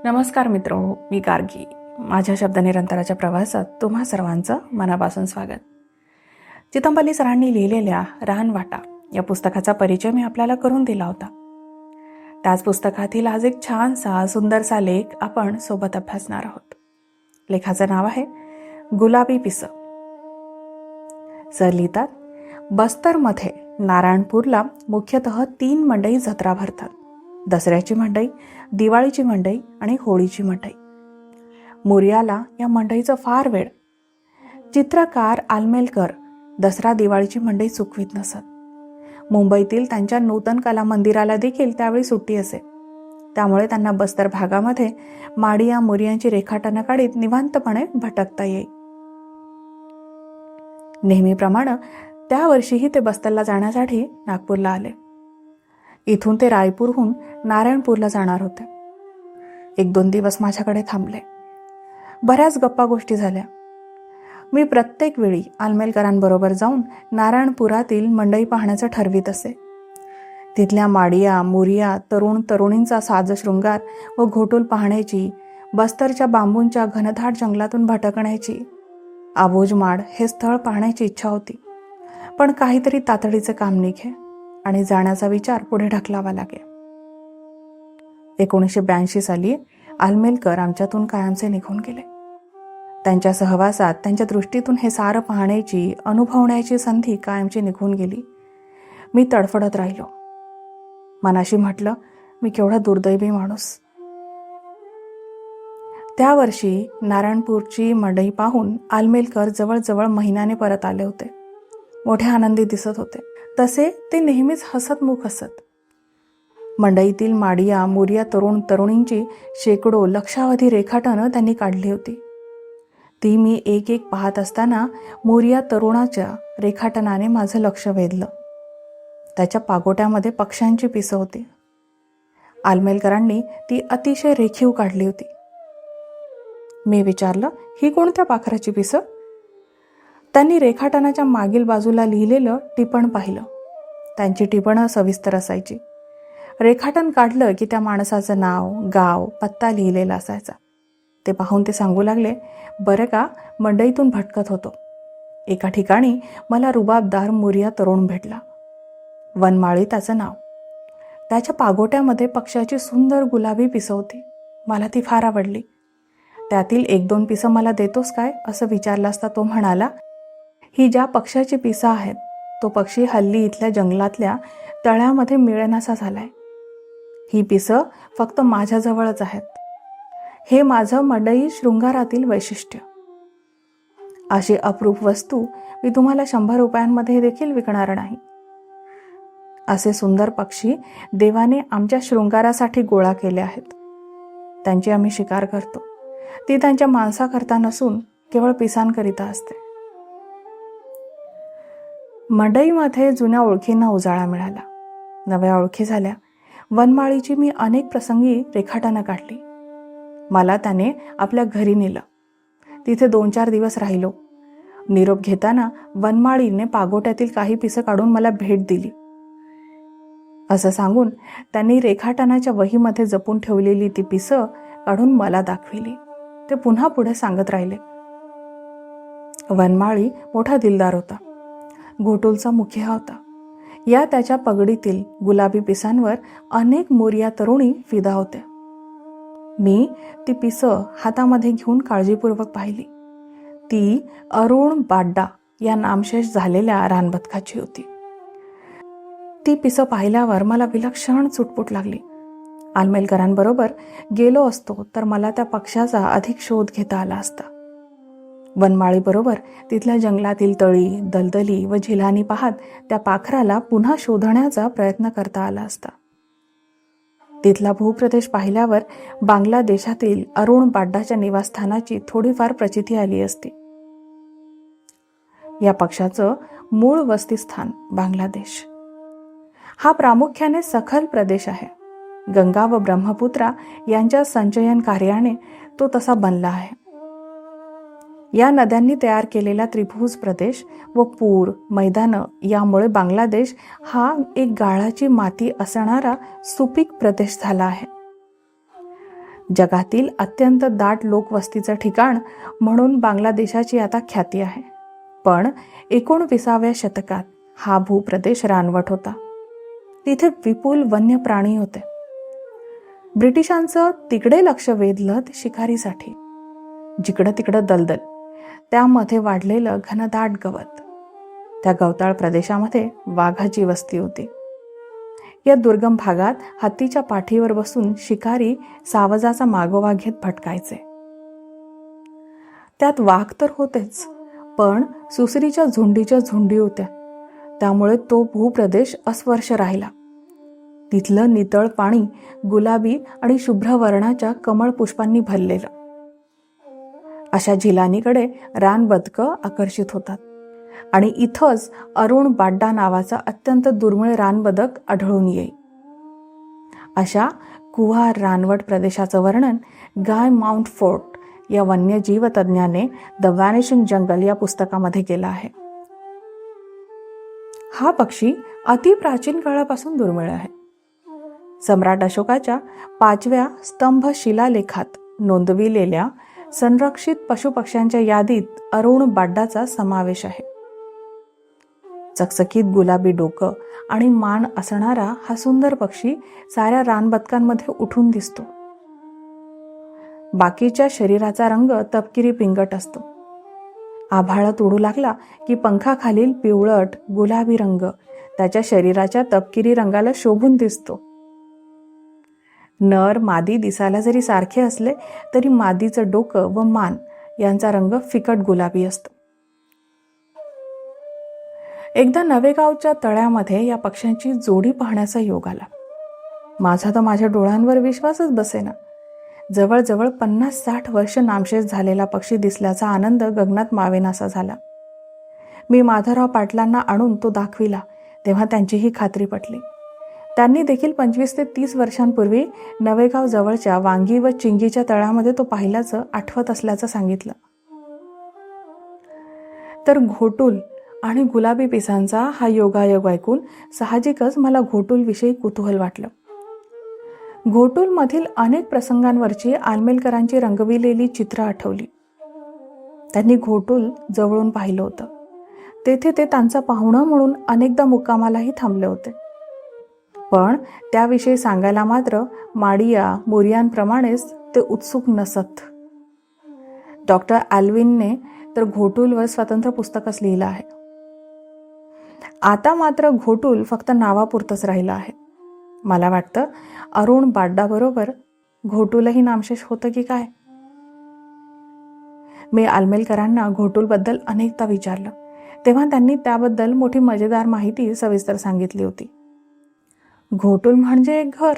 नमस्कार मित्रहो, मी गार्गी. माझ्या शब्दनिरंतराच्या प्रवासात तुम्हा सर्वांचं मनापासून स्वागत. चितमपल्ली सरांनी लिहिलेल्या रानवाटा या पुस्तकाचा परिचय मी आपल्याला करून दिला होता. त्याच पुस्तकातील आज एक छानसा सुंदरसा लेख आपण सोबत अभ्यासणार आहोत. लेखाचं नाव आहे गुलाबी पिसं. सर लिहितात, बस्तरमध्ये नारायणपूरला मुख्यतः 3 मंडई जत्रा भरतात. दसऱ्याची मंडई, दिवाळीची मंडई आणि होळीची मंडई. मोर्याला या मंडईचं फार वेळ. चित्रकार आलमेलकर दसरा दिवाळीची मंडई चुकवीत नसत. मुंबईतील त्यांच्या नूतन कला मंदिराला देखील त्यावेळी सुट्टी असे. त्यामुळे त्यांना बस्तर भागामध्ये माडिया मोर्यांची रेखाटनं काढीत निवांतपणे भटकता येई. नेहमीप्रमाणे त्या वर्षीही ते बस्तरला जाण्यासाठी नागपूरला आले. इथून ते रायपूरहून नारायणपूरला जाणार होते. 1-2 दिवस माझ्याकडे थांबले. बऱ्याच गप्पा गोष्टी झाल्या. मी प्रत्येक वेळी आलमेलकरांबरोबर जाऊन नारायणपुरातील मंडई पाहण्याचं ठरवीत असे. तिथल्या माडिया मोरिया तरुण तरुणींचा साजशृंगार व घोटूल पाहण्याची, बस्तरच्या बांबूंच्या घनदाट जंगलातून भटकण्याची, आबोजमाड हे स्थळ पाहण्याची इच्छा होती. पण काहीतरी तातडीचे काम निघे आणि जाण्याचा विचार पुढे ढकलावा लागे. 1982 साली आलमेलकर आमच्यातून कायमचे निघून गेले. त्यांच्या सहवासात, त्यांच्या दृष्टीतून हे सारं पाहण्याची, अनुभवण्याची संधी कायमची निघून गेली. मी तडफडत राहिलो. मनाशी म्हटलं, मी केवढा दुर्दैवी माणूस. त्या वर्षी नारायणपूरची मंडई पाहून आलमेलकर जवळजवळ महिन्याने परत आले होते. मोठे आनंदी दिसत होते. तसे ते नेहमीच हसतमुख असत. मंडईतील माडिया मोरिया तरुण तरुणींची शेकडो लक्षावधी रेखाटनं त्यांनी काढली होती. ती मी एक एक पाहत असताना मोरिया तरुणाच्या रेखाटनाने माझं लक्ष वेधलं. त्याच्या पागोट्यामध्ये पक्ष्यांची पिसं होती. आलमेलकरांनी ती अतिशय रेखीव काढली होती. मी विचारलं, ही कोणत्या पाखराची पिसं? त्यांनी रेखाटनाच्या मागील बाजूला लिहिलेलं टिपण पाहिलं. त्यांची टिपणं सविस्तर असायची. रेखाटन काढलं की त्या माणसाचं नाव, गाव, पत्ता लिहिलेला असायचा. ते पाहून ते सांगू लागले, बरं का, मंडईतून भटकत होतो. एका ठिकाणी मला रुबाबदार मोरिया तरुण भेटला. वनमाळी त्याचं नाव. त्याच्या पागोट्यामध्ये पक्षाची सुंदर गुलाबी पिसं होती. मला ती फार आवडली. त्यातील 1-2 पिसं मला देतोस काय असं विचारलं असता तो म्हणाला, ही ज्या पक्षाची पिसं आहेत तो पक्षी हल्ली इथल्या जंगलातल्या तळ्यामध्ये मिळेनासा झालाय. ही पिसं फक्त माझ्याजवळच आहेत. हे माझं मंडई शृंगारातील वैशिष्ट्य. अशी अप्रूप वस्तू मी तुम्हाला 100 रुपयांमध्ये देखील विकणार नाही. असे सुंदर पक्षी देवाने आमच्या शृंगारासाठी गोळा केले आहेत. त्यांची आम्ही शिकार करतो. ती त्यांच्या मांसाकरता नसून केवळ पिसांकरिता असते. मंडईमध्ये जुन्या ओळखींना उजाळा मिळाला. नव्या ओळखी झाल्या. वनमाळीची मी अनेक प्रसंगी रेखाटनं काढली. मला त्याने आपल्या घरी नेलं. तिथे 2-4 दिवस राहिलो. निरोप घेताना वनमाळीने पागोट्यातील काही पिसं काढून मला भेट दिली. असं सांगून त्यांनी रेखाटनाच्या वहीमध्ये जपून ठेवलेली ती पिसं काढून मला दाखविली. ते पुन्हा पुढे सांगत राहिले. वनमाळी मोठा दिलदार होता. घोटूलचा मुखिया होता. या त्याच्या पगडीतील गुलाबी पिसांवर अनेक मोरिया तरुणी फिदा होत्या. मी ती पिसं हातामध्ये घेऊन काळजीपूर्वक पाहिली. ती अरुण बाड्डा या नामशेष झालेल्या रानबदकाची होती. ती पिसं पाहिल्यावर मला विलक्षण चुटपुट लागली. आलमेलकरांबरोबर गेलो असतो तर मला त्या पक्षाचा अधिक शोध घेता आला असता. वनमाळीबरोबर तिथल्या जंगलातील तळी, दलदली व झिलाणी पाहत त्या पाखराला पुन्हा शोधण्याचा प्रयत्न करता आला असता. तिथला भूप्रदेश पाहिल्यावर बांगलादेशातील अरुण बाड्डाच्या निवासस्थानाची थोडीफार प्रचिती आली असती. या पक्षाचं मूळ वस्तीस्थान बांगलादेश. हा प्रामुख्याने सखल प्रदेश आहे. गंगा व ब्रह्मपुत्रा यांच्या संचयन कार्याने तो तसा बनला आहे. या नद्यांनी तयार केलेला त्रिभुज प्रदेश व पूर, मैदानं यामुळे बांगलादेश हा एक गाळाची माती असणारा सुपीक प्रदेश झाला आहे. जगातील अत्यंत दाट लोकवस्तीचं ठिकाण म्हणून बांगलादेशाची आता ख्याती आहे. पण 19व्या शतकात हा भूप्रदेश रानवट होता. तिथे विपुल वन्य प्राणी होते. ब्रिटिशांचं तिकडे लक्ष वेधलं ते शिकारीसाठी. जिकडं तिकडं दलदल, त्यामध्ये वाढलेलं घनदाट गवत. त्या गवताळ प्रदेशामध्ये वाघाची वस्ती होती. या दुर्गम भागात हत्तीच्या पाठीवर बसून शिकारी सावजाचा मागोवा घेत भटकायचे. त्यात वाघ तर होतेच, पण सुसरीच्या झुंडीच्या झुंडी होत्या. त्यामुळे तो भूप्रदेश अस्पर्श राहिला. तिथलं नितळ पाणी गुलाबी आणि शुभ्र वर्णाच्या कमळ पुष्पांनी भरलेलं. अशा झिलानीकडे रानबदकं आकर्षित होतात आणि इथंच अरुण बाड्डा नावाचा अत्यंत दुर्मिळ रानबदक आढळून येईल. अशा कुहार रानवट प्रदेशाचं वर्णन गाय माउंटफोर्ट या वन्यजीव तज्ज्ञाने द व्हॅनिशिंग जंगल या पुस्तकामध्ये केलं आहे. हा पक्षी अतिप्राचीन काळापासून दुर्मिळ आहे. सम्राट अशोकाच्या 5व्या स्तंभ शिलालेखात नोंदविलेल्या संरक्षित पशुपक्ष्यांच्या यादीत अरुण बाड्डाचा समावेश आहे. चकचकीत गुलाबी डोकं आणि मान असणारा हा सुंदर पक्षी साऱ्या रानबदकांमध्ये उठून दिसतो. बाकीच्या शरीराचा रंग तपकिरी पिंगट असतो. आभाळात उडू लागला की पंखाखालील पिवळट गुलाबी रंग त्याच्या शरीराच्या तपकिरी रंगाला शोभून दिसतो. नर मादी दिसायला जरी सारखे असले तरी मादीचं डोकं व मान यांचा रंग फिकट गुलाबी असतो. एकदा नवेगावच्या तळ्यामध्ये या पक्ष्यांची जोडी पाहण्याचा योग आला. माझा तर माझ्या डोळ्यांवर विश्वासच बसेना. जवळजवळ 50-60 वर्ष नामशेष झालेला पक्षी दिसल्याचा आनंद गगनात मावेनासा झाला. मी माधवराव पाटलांना आणून तो दाखविला तेव्हा त्यांचीही खात्री पटली. त्यांनी देखील 25 ते 30 वर्षांपूर्वी नवेगाव जवळच्या वांगी व चिंगीच्या तळ्यामध्ये तो पाहिल्याचं आठवत असल्याचं सांगितलं. तर घोटूल आणि गुलाबी पिसांचा हा योगायोग ऐकून साहजिकच मला घोटूलविषयी कुतूहल वाटलं. घोटूलमधील अनेक प्रसंगांवरची आलमेलकरांची रंगविलेली चित्र आठवली. त्यांनी घोटूल जवळून पाहिलं होतं. तेथे ते त्यांचा पाहुणा म्हणून अनेकदा मुक्कामालाही थांबले होते. पण त्याविषयी सांगायला मात्र माडिया मोरियांप्रमाणेच ते उत्सुक नसत. डॉक्टर ॲल्विनने तर घोटूलवर स्वतंत्र पुस्तकच लिहिलं आहे. आता मात्र घोटूल फक्त नावापुरतंच राहिलं आहे. मला वाटतं अरुण बाड्डाबरोबर घोटूलही नामशेष होतं की काय. मी आलमेलकरांना घोटूलबद्दल अनेकदा विचारलं तेव्हा त्यांनी त्याबद्दल मोठी मजेदार माहिती सविस्तर सांगितली होती. घोटूल म्हणजे एक घर.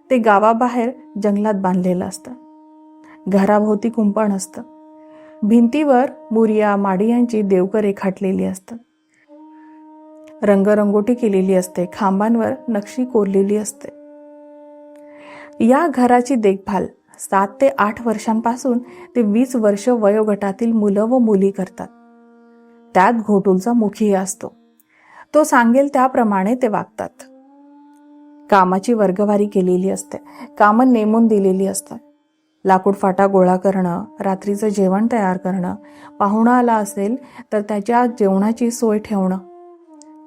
ते गावाबाहेर जंगलात बांधलेलं असतं. घराभोवती कुंपण असतं. भिंतीवर मुरिया माडियांची देवकं रेखाटलेली असतात. रंगरंगोटी केलेली असते. खांबांवर नक्षी कोरलेली असते. या घराची देखभाल 7 ते 8 वर्षांपासून ते 20 वर्ष वयोगटातील मुलं व मुली करतात. त्यात घोटूलचा मुखी असतो. तो सांगेल त्याप्रमाणे ते वागतात. कामाची वर्गवारी केलेली असते. कामं नेमून दिलेली असतात. लाकूड फाटा गोळा करणं, रात्रीचं जेवण तयार करणं, पाहुणा आला असेल तर त्याच्या जेवणाची सोय ठेवणं,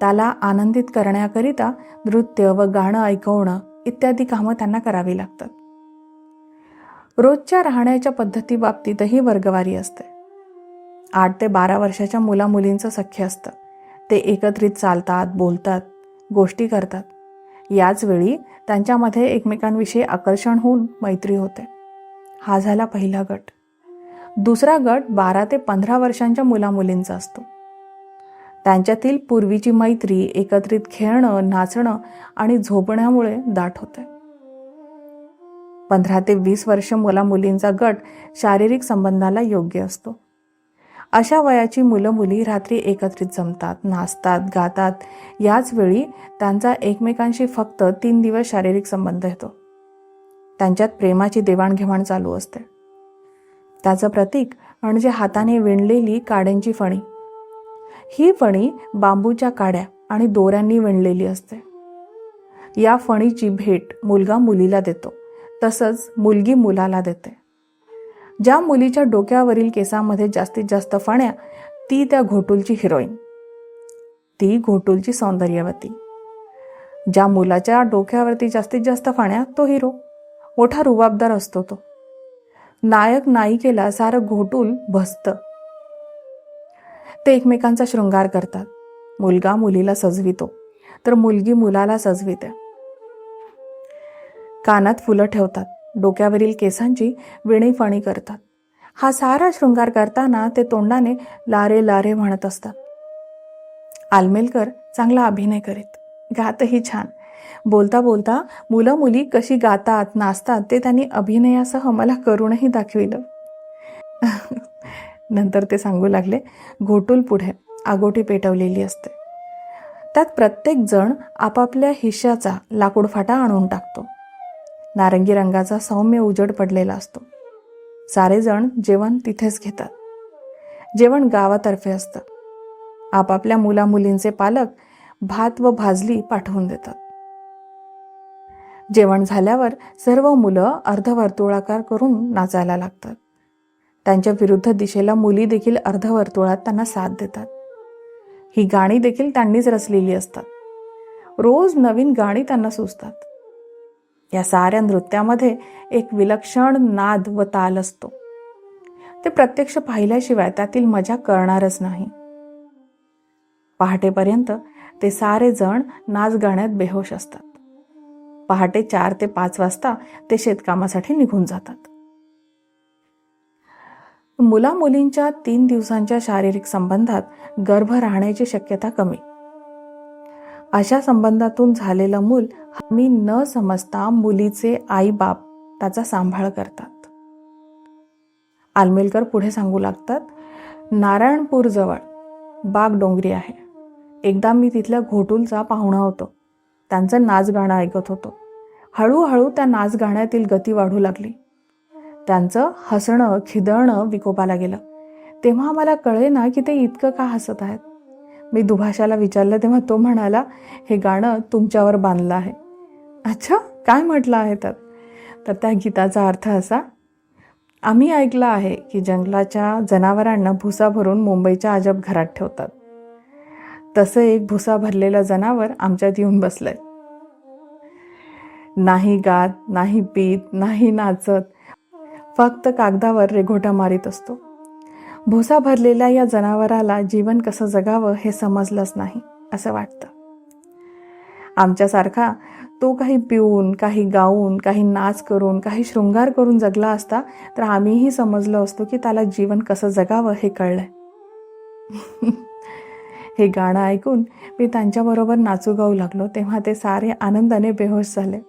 त्याला आनंदित करण्याकरिता नृत्य व गाणं ऐकवणं इत्यादी कामं त्यांना करावी लागतात. रोजच्या राहण्याच्या पद्धती बाबतीतही वर्गवारी असते. 8 ते 12 वर्षाच्या मुलामुलींचं सख्य असतं. ते एकत्रित चालतात, बोलतात, गोष्टी करतात. याच वेळी त्यांच्यामध्ये एकमेकांविषयी आकर्षण होऊन मैत्री होते. हा झाला पहिला गट. दुसरा गट 12 ते 15 वर्षांच्या मुलामुलींचा असतो. त्यांच्यातील पूर्वीची मैत्री, एकत्रित खेळणं, नाचणं आणि झोपण्यामुळे दाट होते. 15 ते 20 वर्ष मुलामुलींचा गट शारीरिक संबंधाला योग्य असतो. अशा वयाची मुलं मुली रात्री एकत्रित जमतात, नाचतात, गातात. याच वेळी त्यांचा एकमेकांशी फक्त 3 दिवस शारीरिक संबंध येतो. त्यांच्यात प्रेमाची देवाणघेवाण चालू असते. त्याचं प्रतीक म्हणजे हाताने विणलेली काड्यांची फणी. ही फणी बांबूच्या काड्या आणि दोऱ्यांनी विणलेली असते. या फणीची भेट मुलगा मुलीला देतो, तसंच मुलगी मुलाला देते. ज्या मुलीच्या डोक्यावरील केसामध्ये जास्तीत जास्त फण्या, ती त्या घोटुलची हिरोईन, ती घोटुलची सौंदर्यवती. ज्या मुलाच्या डोक्यावरती जास्तीत जास्त फण्या, तो हिरो, मोठा रुबाबदार असतो तो. नायक नायिकेला सारं घोटुल भसतं. ते एकमेकांचा शृंगार करतात. मुलगा मुलीला सजवितो, तर मुलगी मुलाला सजविते. कानात फुलं ठेवतात, डोक्यावरील केसांची विणीफणी करतात. हा सारा शृंगार करताना ते तोंडाने लारे लारे म्हणत असतात. आलमेलकर चांगला अभिनय करीत, गातही छान. बोलता बोलता मुलं मुली कशी गातात, नाचतात ते त्यांनी अभिनयासह मला करूनही दाखविलं. नंतर ते सांगू लागले, घोटुल पुढे आगोटी पेटवलेली असते. त्यात प्रत्येक जण आपापल्या हिश्श्याचा लाकूडफाटा आणून टाकतो. नारंगी रंगाचा सौम्य उजेड पडलेला असतो. सारे जण जेवण तिथेच घेतात. जेवण गावातर्फे असतं. आपापल्या मुलामुलींचे पालक भात व भाजली पाठवून देतात. जेवण झाल्यावर सर्व मुलं अर्धवर्तुळाकार करून नाचायला लागतात. त्यांच्या विरुद्ध दिशेला मुली देखील अर्धवर्तुळात त्यांना साथ देतात. ही गाणी देखील त्यांनीच रचलेली असतात. रोज नवीन गाणी त्यांना सुचतात. या साऱ्या नृत्यामध्ये एक विलक्षण नाद व ताल असतो. ते प्रत्यक्ष पाहिल्याशिवाय त्यातील मजा कळणारच नाही. पहाटेपर्यंत ते सारे जण नाच गाण्यात बेहोश असतात. पहाटे 4 ते 5 वाजता ते शेतकामासाठी निघून जातात. मुलामुलींच्या 3 दिवसांच्या शारीरिक संबंधात गर्भ राहण्याची शक्यता कमी. अशा संबंधातून झालेलं मूल मी न समजता मुलीचे आई बाप त्याचा सांभाळ करतात. आलमेलकर पुढे सांगू लागतात, नारायणपूर जवळ बागडोंगरी आहे. एकदा मी तिथल्या घोटुलचा पाहुणा होतो. त्यांचं नाच गाणं ऐकत होतो. हळूहळू त्या नाच गाण्यातील गती वाढू लागली. त्यांचं हसणं खिदळणं विकोपाला गेलं. तेव्हा मला कळेना की ते इतकं का हसत आहेत. मी दुभाषाला विचारलं तेव्हा तो म्हणाला, हे गाणं तुमच्यावर बांधलं आहे. अच्छा, काय म्हटलं आहे त्यात? तर त्या गीताचा अर्थ असा, आम्ही ऐकलं आहे की जंगलाच्या जनावरांना भुसा भरून मुंबईच्या अजब घरात ठेवतात. तसं एक भुसा भरलेलं जनावर आमच्यात येऊन बसलंय. नाही गात, नाही पीत, नाही नाचत, फक्त कागदावर रेघोटा मारीत असतो. भुसा भरलेल्या या जनावराला जीवन कसं जगावं हे समजलंच नाही असं वाटतं. आमच्यासारखा तो काही पिऊन, काही गाऊन, काही नाच करून, काही शृंगार करून जगला असता तर आम्हीही समजलो असतो की त्याला जीवन कसं जगावं हे कळलंय. हे गाणं ऐकून मी त्यांच्याबरोबर नाचू गाऊ लागलो तेव्हा ते सारे आनंदाने बेहोश झाले.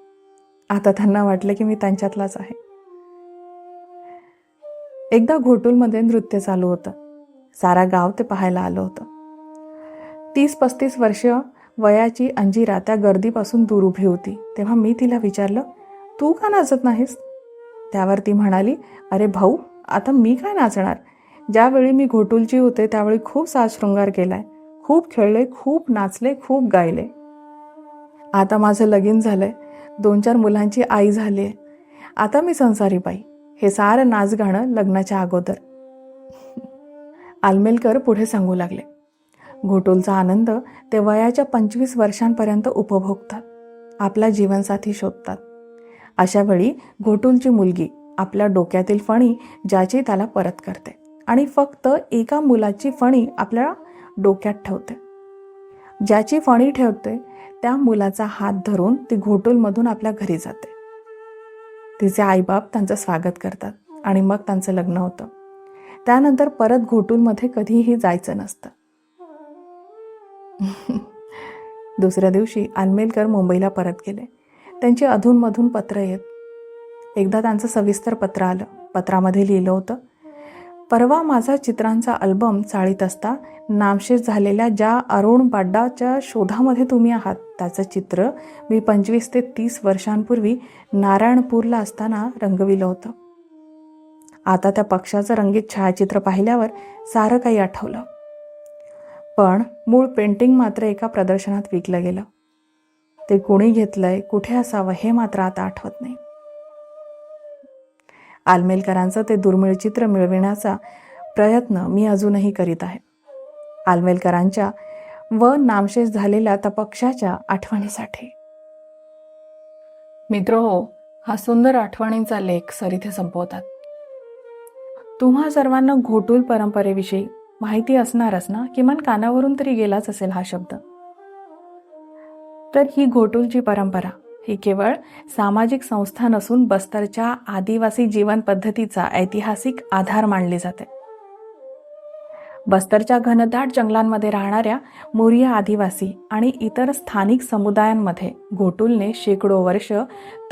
आता त्यांना वाटलं की मी त्यांच्यातलाच आहे. एकदा घोटुलमध्ये नृत्य चालू होतं. सारा गाव ते पाहायला आलं होतं. 30-35 वर्ष वयाची अंजिरा त्या गर्दीपासून दूर उभी होती. तेव्हा मी तिला विचारलं, तू का नाचत नाहीस? त्यावर ती म्हणाली, अरे भाऊ, आता मी काय नाचणार? ज्यावेळी मी घोटुलची होते त्यावेळी खूप साज शृंगार केलाय, खूप खेळले, खूप नाचले, खूप गायले. आता माझं लगीन झालंय, 2-4 मुलांची आई झालीय. आता मी संसारी बाई. हे सारं नाच गाणं लग्नाच्या अगोदर. आलमेलकर पुढे सांगू लागले, घोटुलचा आनंद ते वयाच्या 25 वर्षांपर्यंत उपभोगतात. आपला जीवनसाथी शोधतात. अशा वेळी घोटुलची मुलगी आपल्या डोक्यातील फणी ज्याची त्याला परत करते आणि फक्त एका मुलाची फणी आपल्या डोक्यात ठेवते. ज्याची फणी ठेवते त्या मुलाचा हात धरून ती घोटुलमधून आपल्या घरी जाते. तिचे आईबाप त्यांचं स्वागत करतात आणि मग त्यांचं लग्न होतं. त्यानंतर परत घोटुलमध्ये कधीही जायचं नसतं. दुसऱ्या दिवशी आलमेलकर मुंबईला परत गेले. त्यांची अधूनमधून पत्र येत. एकदा त्यांचं सविस्तर पत्र आलं. पत्रामध्ये लिहिलं होतं, परवा माझा चित्रांचा अल्बम चाळीत असता नामशेष झालेल्या ज्या अरुण बाड्डाच्या शोधामध्ये तुम्ही आहात त्याचं चित्र मी 25 ते 30 वर्षांपूर्वी नारायणपूरला असताना रंगविलं होतं. आता त्या पक्षाचं रंगीत छायाचित्र पाहिल्यावर सारं काही आठवलं. पण मूळ पेंटिंग मात्र एका प्रदर्शनात विकलं गेलं. ते कोणी घेतलंय, कुठे असावं हे मात्र आता आठवत नाही. आलमेलकरांचं ते दुर्मिळ चित्र मिळविण्याचा प्रयत्न मी अजूनही करीत आहे. आलमेलकरांच्या व नामशेष झालेल्या तपक्षाच्या आठवणीसाठी. मित्रहो, हा सुंदर आठवणींचा लेख सर इथे संपवतात. तुम्हा सर्वांना घोटुल परंपरेविषयी माहिती असणारच ना, किमान कानावरून तरी गेलाच असेल हा शब्द. तर ही घोटुलची परंपरा ही केवळ सामाजिक संस्था नसून बस्तरच्या आदिवासी जीवन पद्धतीचा ऐतिहासिक आधार मानली जाते. बस्तरच्या घनदाट जंगलांमध्ये राहणाऱ्या मोरिया आदिवासी आणि इतर स्थानिक समुदायांमध्ये घोटुलने शेकडो वर्ष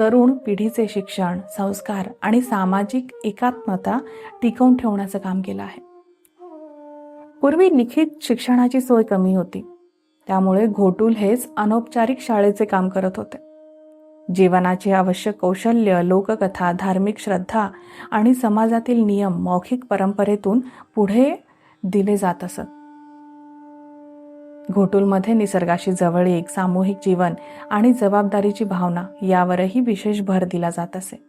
तरुण पिढीचे शिक्षण, संस्कार आणि सामाजिक एकात्मता टिकवून ठेवण्याचं काम केलं आहे. पूर्वी लिखित शिक्षणाची सोय कमी होती, त्यामुळे घोटुल हेच अनौपचारिक शाळेचे काम करत होते. जीवनाचे आवश्यक कौशल्य, लोककथा, धार्मिक श्रद्धा आणि समाजातील नियम मौखिक परंपरेतून पुढे दिले जात असत. घोटुलमध्ये निसर्गाशी जवळीक, सामूहिक जीवन आणि जबाबदारीची भावना यावरही विशेष भर दिला जात असे.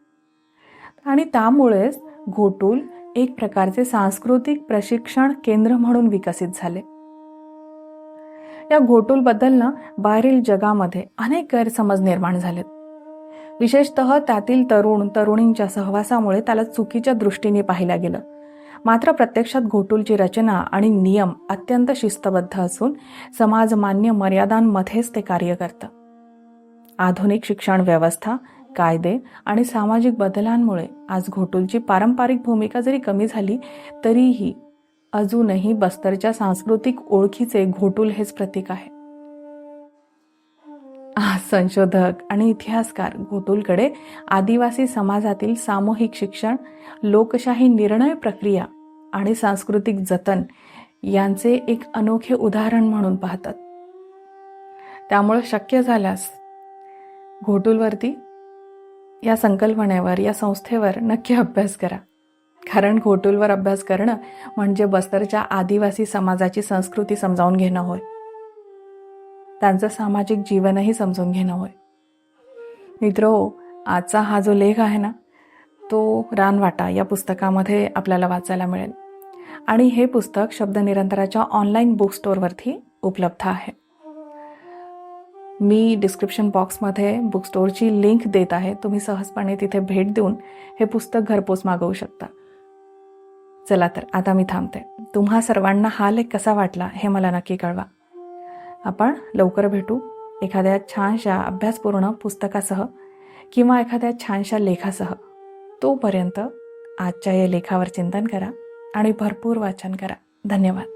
आणि त्यामुळेच घोटुल एक प्रकारचे सांस्कृतिक प्रशिक्षण केंद्र म्हणून विकसित झाले. या घोटुलबद्दल बाहेरील जगामध्ये अनेक गैरसमज निर्माण झालेत. विशेषतः त्यातील तरुणींच्या सहवासामुळे त्याला चुकीच्या दृष्टीने पाहिलं गेलं. मात्र प्रत्यक्षात घोटुलची रचना आणि नियम अत्यंत शिस्तबद्ध असून समाजमान्य मर्यादांमध्येच ते कार्य करतं. आधुनिक शिक्षण व्यवस्था, कायदे आणि सामाजिक बदलांमुळे आज घोटुलची पारंपरिक भूमिका जरी कमी झाली तरीही अजूनही बस्तरच्या सांस्कृतिक ओळखीचे घोटुल हेच प्रतीक आहे. संशोधक आणि इतिहासकार घोटुलकडे आदिवासी समाजातील सामूहिक शिक्षण, लोकशाही निर्णय प्रक्रिया आणि सांस्कृतिक जतन यांचे एक अनोखे उदाहरण म्हणून पाहतात. त्यामुळे शक्य झाल्यास घोटुलवरती, या संकल्पनेवर, या संस्थेवर नक्की अभ्यास करा. कारण घोटुलवर अभ्यास करणं म्हणजे बस्तरच्या आदिवासी समाजाची संस्कृती समजावून घेणं होय. त्यांचं सामाजिक जीवनही समजून घेणं होय. मित्रहो, आजचा हा जो लेख आहे ना, तो रानवाटा या पुस्तकामध्ये आपल्याला वाचायला मिळेल. आणि हे पुस्तक शब्दनिरंतराच्या ऑनलाईन बुक स्टोअरवरती उपलब्ध आहे. मी डिस्क्रिप्शन बॉक्समध्ये बुक स्टोअरची लिंक देत आहे. तुम्ही सहजपणे तिथे भेट देऊन हे पुस्तक घरपोच मागवू शकता. चला तर आता मी थांबते. तुम्हा सर्वांना हा लेख कसा वाटला हे मला नक्की कळवा. आपण लवकर भेटू एखाद्या छानशा अभ्यासपूर्ण पुस्तकासह किंवा एखाद्या छानशा लेखासह. तोपर्यंत आजच्या या लेखावर चिंतन करा आणि भरपूर वाचन करा. धन्यवाद.